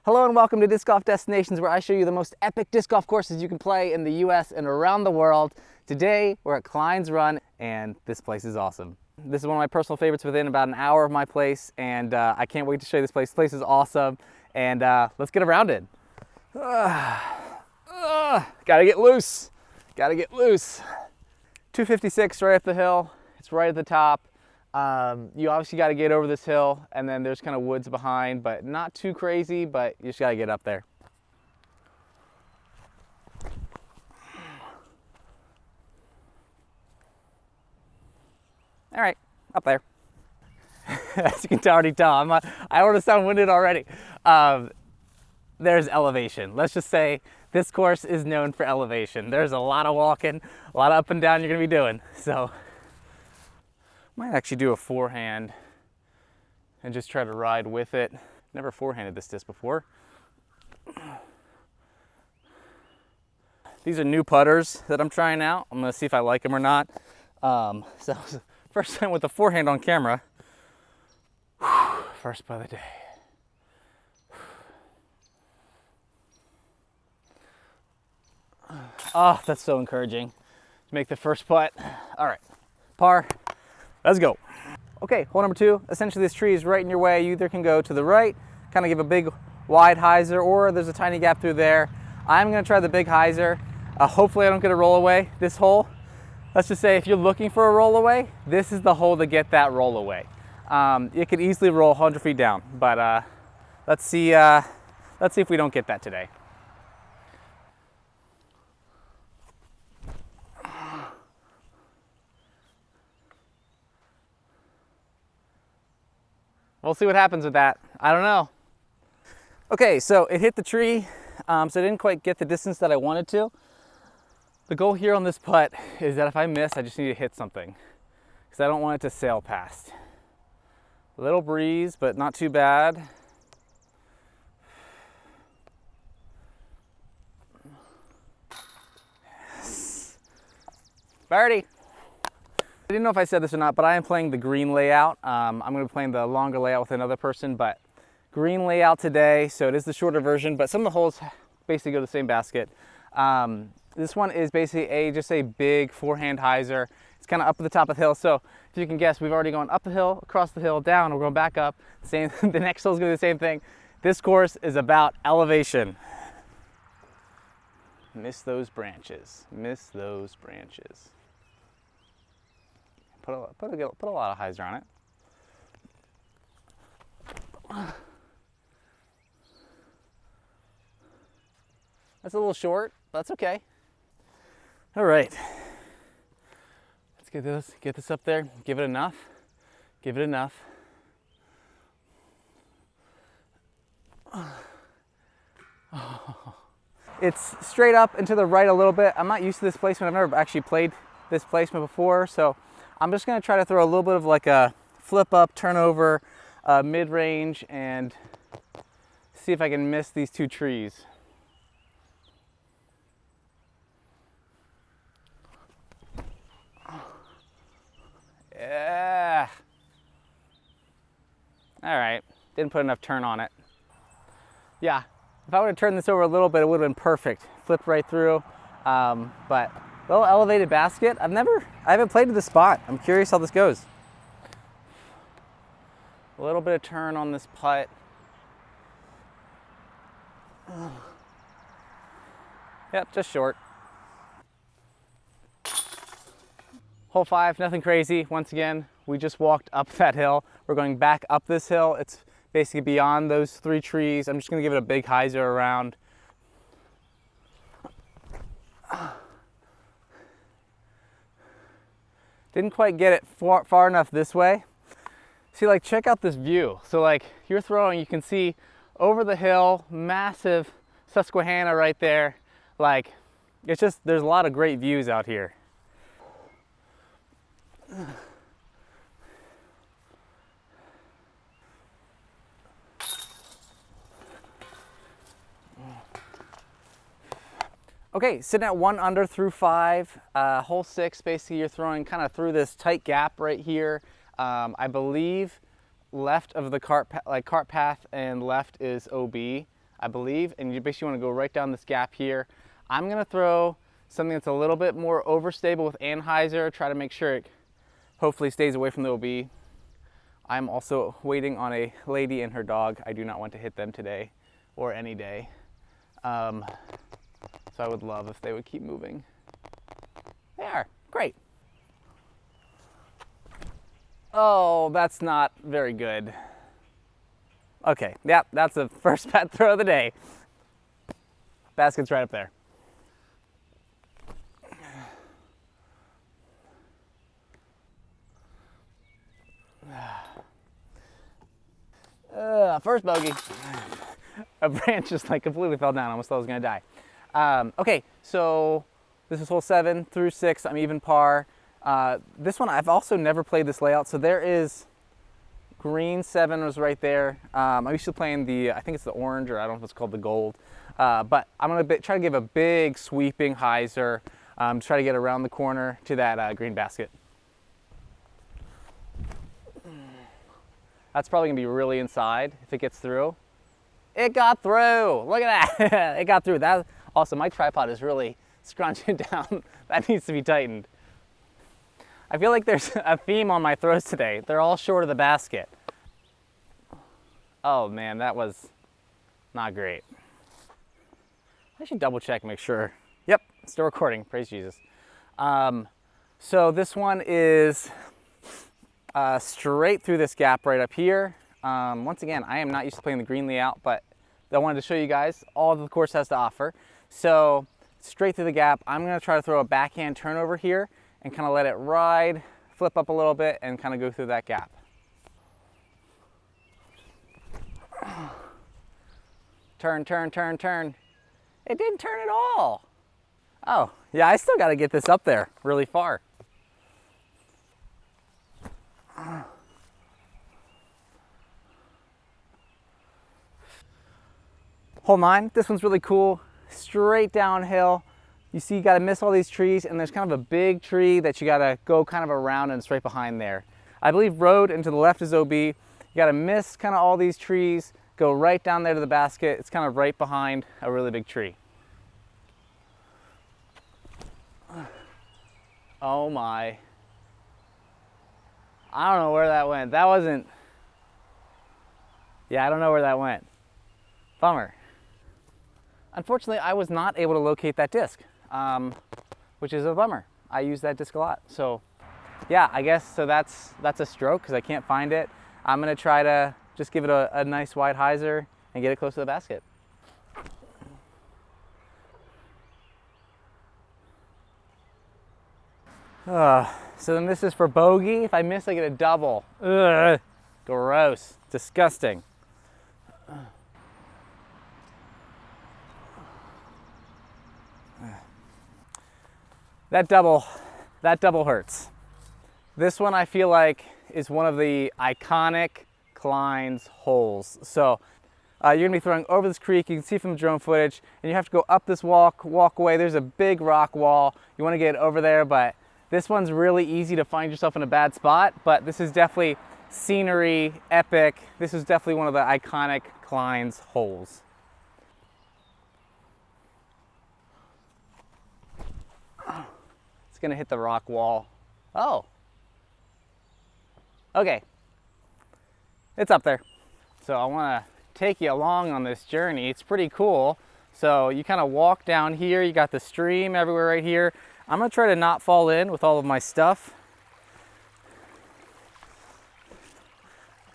Hello and welcome to Disc Golf Destinations, where I show you the most epic disc golf courses you can play in the US and around the world. Today we're at Klein's Run and this place is awesome. This is one of my personal favorites within about an hour of my place, and I can't wait to show you this place. This place is awesome, and let's get around it. Gotta get loose, gotta get loose. 256 right up the hill, it's right at the top. You obviously got to get over this hill, and then there's kind of woods behind, but not too crazy, but you just got to get up there. All right, up there. As you can already tell, I don't want to sound winded already. There's elevation. Let's just say this course is known for elevation. There's a lot of walking, a lot of up and down you're going to be doing, so might actually do a forehand and just try to ride with it. Never forehanded this disc before. These are new putters that I'm trying out. I'm gonna see if I like them or not. So first time with the forehand on camera. First putt of the day. Oh, that's so encouraging to make the first putt. All right, par. Let's go. Okay, hole number 2. Essentially this tree is right in your way. You either can go to the right, kind of give a big wide hyzer, or there's a tiny gap through there. I'm gonna try the big hyzer. Hopefully I don't get a roll away this hole. Let's just say if you're looking for a roll away, this is the hole to get that roll away. It could easily roll 100 feet down, but let's see if we don't get that today. We'll see what happens with that. I don't know. Okay, so it hit the tree, so I didn't quite get the distance that I wanted to. The goal here on this putt is that if I miss, I just need to hit something, because I don't want it to sail past. A little breeze, but not too bad. Yes. Birdie. I didn't know if I said this or not, but I am playing the green layout. I'm going to be playing the longer layout with another person, but green layout today, so it is the shorter version, but some of the holes basically go to the same basket. This one is basically just a big forehand hyzer. It's kind of up at the top of the hill, so if you can guess, we've already gone up the hill, across the hill, down, we're going back up. The next hole is going to be the same thing. This course is about elevation. Miss those branches. Miss those branches. Put a lot of hyzer on it. That's a little short, but that's okay. All right. Let's get this up there. Give it enough. Give it enough. It's straight up and to the right a little bit. I'm not used to this placement. I've never actually played this placement before, so I'm just gonna try to throw a little bit of like a flip up, turnover, mid-range, and see if I can miss these two trees. Yeah. All right, didn't put enough turn on it. Yeah, if I would have turned this over a little bit, it would have been perfect. Flipped right through, but little elevated basket. I haven't played to this spot. I'm curious how this goes. A little bit of turn on this putt. Yep, just short. Hole 5, nothing crazy. Once again, we just walked up that hill. We're going back up this hill. It's basically beyond those 3 trees. I'm just gonna give it a big hyzer around. Didn't quite get it far enough this way. See, like, check out this view. So like, you're throwing, you can see over the hill, massive Susquehanna right there. Like, it's just, there's a lot of great views out here. Okay, sitting at 1 under through 5, hole 6, basically you're throwing kind of through this tight gap right here. I believe left of the cart path and left is OB. I believe, and you basically want to go right down this gap here. I'm gonna throw something that's a little bit more overstable with Anheuser, try to make sure it hopefully stays away from the OB. I'm also waiting on a lady and her dog. I do not want to hit them today or any day. So I would love if they would keep moving. They are, great. Oh, that's not very good. Okay, yep, that's the first bad throw of the day. Basket's right up there. First bogey. A branch just like completely fell down. I almost thought I was gonna die. Okay, so this is hole 7 through 6. I'm even par. This one I've also never played this layout. So there is green 7 was right there. I'm used to playing the, I think it's the orange, or I don't know if it's called the gold. But I'm gonna try to give a big sweeping hyzer. Try to get around the corner to that green basket. That's probably gonna be really inside if it gets through. It got through, look at that. It got through. That also, my tripod is really scrunching down. That needs to be tightened. I feel like there's a theme on my throws today. They're all short of the basket. Oh man, that was not great. I should double check, make sure. Yep, still recording, praise Jesus. So this one is straight through this gap right up here. Once again, I am not used to playing the green layout, but I wanted to show you guys all that the course has to offer. So straight through the gap, I'm gonna try to throw a backhand turnover here and kind of let it ride, flip up a little bit, and kind of go through that gap. Turn, turn, turn, turn. It didn't turn at all. Oh, yeah, I still gotta get this up there really far. Hole 9, this one's really cool. Straight downhill. You see you gotta miss all these trees, and there's kind of a big tree that you gotta go kind of around, and it's right behind there. I believe road, and to the left is OB. You gotta miss kind of all these trees, go right down there to the basket. It's kind of right behind a really big tree. Oh my. I don't know where that went. That wasn't, yeah, I don't know where that went. Bummer. Unfortunately, I was not able to locate that disc, which is a bummer. I use that disc a lot. So yeah, I guess, so that's a stroke because I can't find it. I'm gonna try to just give it a nice wide hyzer and get it close to the basket. So then this is for bogey. If I miss, I get a double. Ugh, gross, disgusting. That double hurts. This one I feel like is one of the iconic Kleins holes. So you're gonna be throwing over this creek. You can see from the drone footage, and you have to go up this walkway. There's a big rock wall. You wanna get over there, but this one's really easy to find yourself in a bad spot, but this is definitely scenery, epic. This is definitely one of the iconic Kleins holes. It's gonna hit the rock wall. Oh. Okay. It's up there. So I wanna take you along on this journey. It's pretty cool. So you kind of walk down here. You got the stream everywhere right here. I'm gonna try to not fall in with all of my stuff.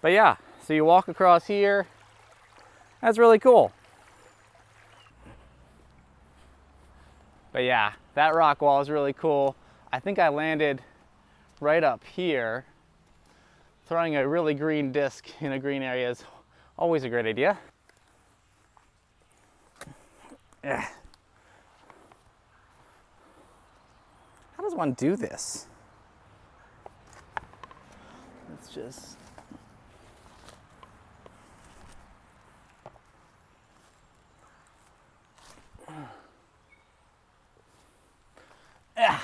But yeah, so you walk across here. That's really cool. But yeah, that rock wall is really cool. I think I landed right up here. Throwing a really green disc in a green area is always a great idea. Yeah. How does one do this? Let's just... Yeah.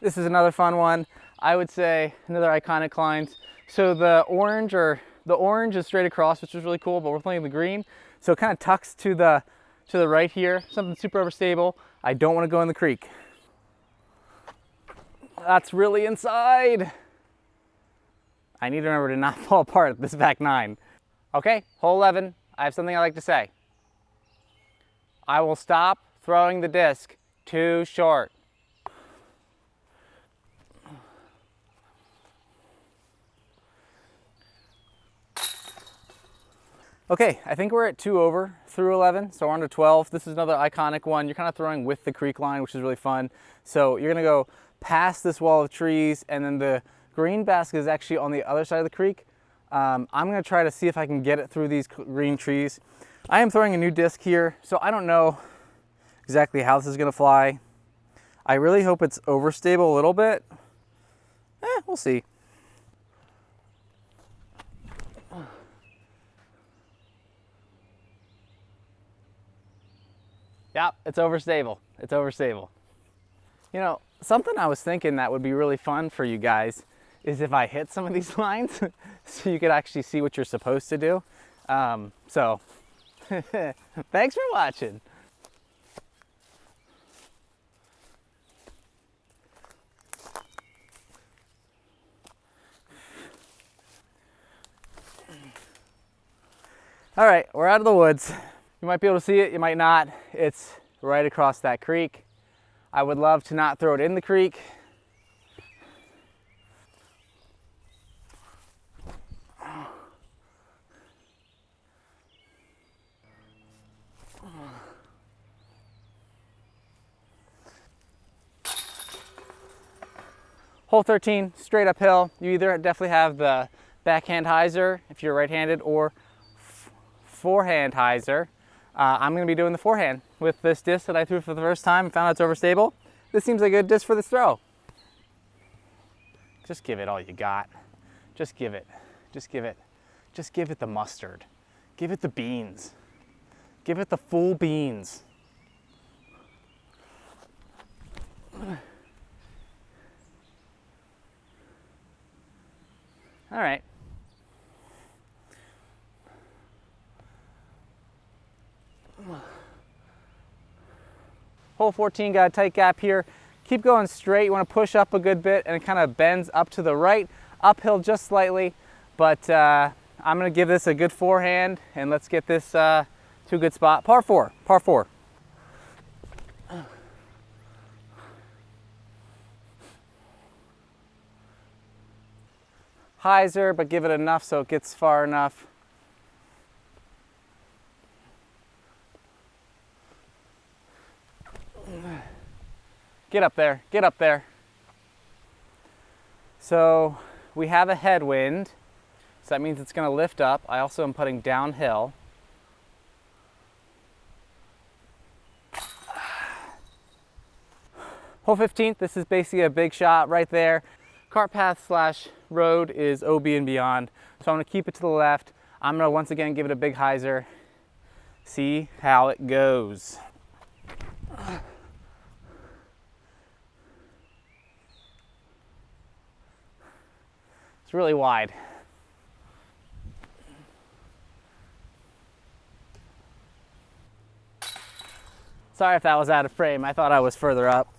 This is another fun one. I would say another iconic lines. So the orange is straight across, which is really cool, but we're playing the green. So it kind of tucks to the right here, something super overstable. I don't want to go in the creek. That's really inside. I need to remember to not fall apart at this back 9. Okay, hole 11, I have something I like to say. I will stop throwing the disc too short. Okay, I think we're at 2 over through 11, so we're on to 12. This is another iconic one. You're kind of throwing with the creek line, which is really fun. So you're gonna go past this wall of trees, and then the green basket is actually on the other side of the creek. I'm gonna try to see if I can get it through these green trees. I am throwing a new disc here, so I don't know exactly how this is gonna fly. I really hope it's overstable a little bit. We'll see. Yep, it's overstable. It's overstable. You know, something I was thinking that would be really fun for you guys is if I hit some of these lines so you could actually see what you're supposed to do. So, thanks for watching. All right, we're out of the woods. You might be able to see it, you might not. It's right across that creek. I would love to not throw it in the creek. Hole 13, straight uphill. You either definitely have the backhand hyzer if you're right-handed, or forehand hyzer. I'm going to be doing the forehand with this disc that I threw for the first time and found out it's overstable. This seems like a good disc for this throw. Just give it all you got. Just give it. Just give it. Just give it the mustard. Give it the beans. Give it the full beans. All right. Hole 14 got a tight gap here. Keep going straight. You want to push up a good bit, and it kind of bends up to the right, uphill just slightly. But I'm going to give this a good forehand, and let's get this to a good spot. Par 4, par 4. Hyzer, but give it enough so it gets far enough. Get up there, get up there. So we have a headwind, so that means it's going to lift up. I also am putting downhill. Hole 15, this is basically a big shot right there. Cart path slash road is OB and beyond. So I'm going to keep it to the left. I'm going to once again give it a big hyzer. See how it goes. It's really wide. Sorry if that was out of frame. I thought I was further up.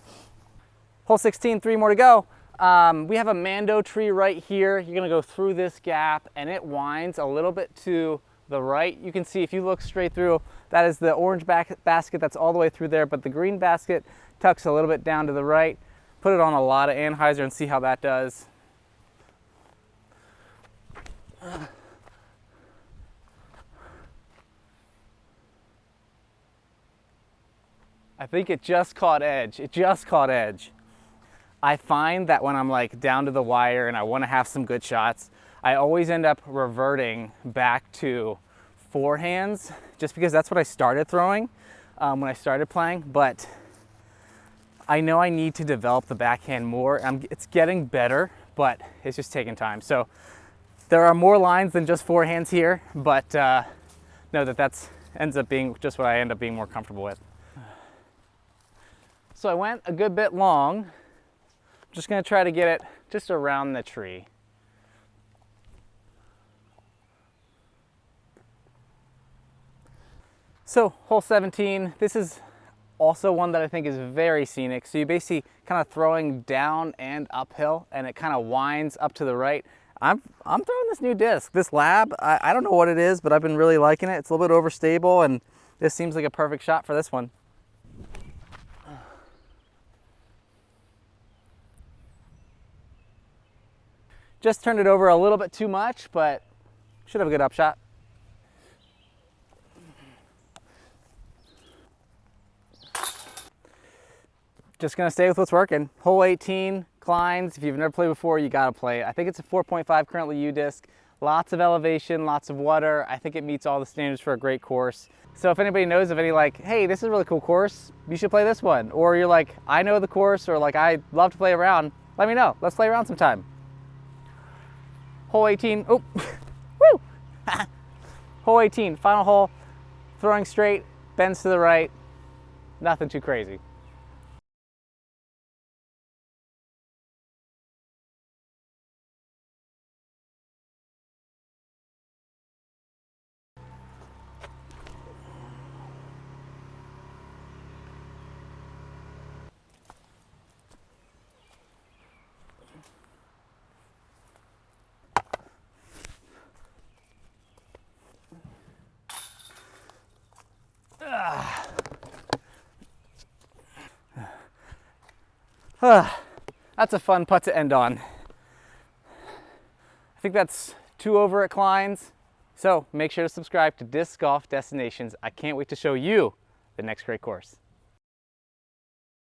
Hole 16, 3 more to go. We have a mando tree right here. You're gonna go through this gap, and it winds a little bit to the right. You can see if you look straight through, that is the orange basket that's all the way through there, but the green basket tucks a little bit down to the right. Put it on a lot of anhyzer and see how that does. I think it just caught edge. It just caught edge. I find that when I'm like down to the wire and I want to have some good shots, I always end up reverting back to forehands just because that's what I started throwing when I started playing. But I know I need to develop the backhand more. It's getting better, but it's just taking time. So there are more lines than just forehands here, but know that that's ends up being just what I end up being more comfortable with. So I went a good bit long. I'm just gonna try to get it just around the tree. So hole 17, this is also one that I think is very scenic. So you're basically kind of throwing down and uphill, and it kind of winds up to the right. I'm throwing this new disc, this Lab. I don't know what it is, but I've been really liking it. It's a little bit overstable, and this seems like a perfect shot for this one. Just turned it over a little bit too much, but should have a good upshot. Just gonna stay with what's working. Hole 18, Kleins. If you've never played before, you gotta play it. I think it's a 4.5 currently U disc. Lots of elevation, lots of water. I think it meets all the standards for a great course. So if anybody knows of any like, hey, this is a really cool course, you should play this one. Or you're like, I know the course, or like, I love to play around, let me know. Let's play around sometime. Hole 18, oh, woo! Hole 18, final hole, throwing straight, bends to the right, nothing too crazy. That's a fun putt to end on. I think that's 2 over at Kleins. So make sure to subscribe to Disc Golf Destinations. I can't wait to show you the next great course.